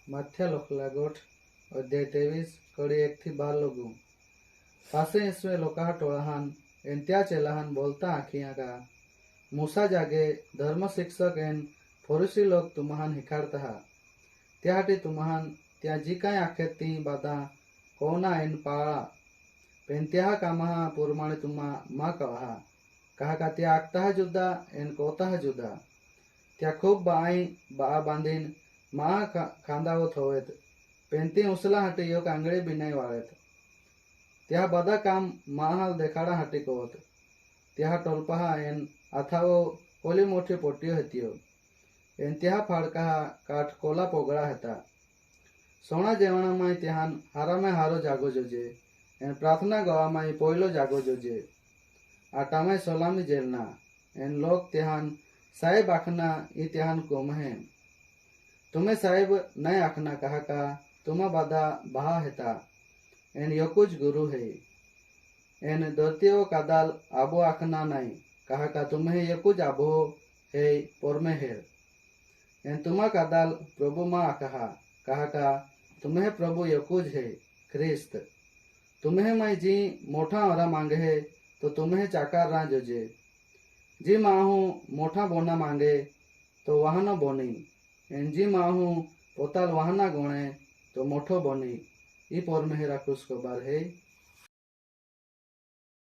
माथ्या लोकला गोठ अध्याय 23 कड़ी 1 थी 12 लोगों पासे इसमें लोका टोळाहान एंत्या चेलाहान बोलता आखिया का मूसा जागे धर्म शिक्षक एन फरुसी लोग तुम्हान हिखाड़ता हा त्याहाटी तुम्हान त्या जी काय आखेत ती बादा कोना एन पाळा पेंत्या कामहा पुरमाणे तुम्हा मा कहा कहा का त्या आकता जुदा एन कोता जुदा त्या खूब बाई बा बांधीन मा खांदावत होवेत पेंती उसला हटी यो कांगड़ी बिनाई वाळेत त्या बदा काम माहाल देखाड़ा हटी कोत त्या टोलपहा एन अथावो ओली मोठी पोटियो हतियो एन त्या फाड़का काठ कोला पोगड़ा हता सोना जेवणा माई त्याहान हारा में हारो जागो जोजे एन प्रार्थना गवा माई पोइलो जागो जोजे आटा में सोलामी जेलना एन लोग त्याहान साहेब आखना ई त्याहान कोमहे तुम्हें साहेब नए आखना कहा का तुम्हा बादा बहा हेता एन यकुज गुरु है एन दर्तियो कादाल आबो आखना नहीं कहा का तुम्हें यकुज आबो है पोरमे है एन तुम्हा कादाल प्रभु मा कहा का तुम्हें प्रभु यकुज है ख्रिस्त तुम्हें मैं जी मोठा औरा मांगे है तो तुम्हें चाकार रा जोजे जी माहू मोठा बोना मांगे तो वहाना बोनी एन जी माहू पोताल वहाना गोणे तो मोठो बोनी ई पोर मेहरा खुश को बार है।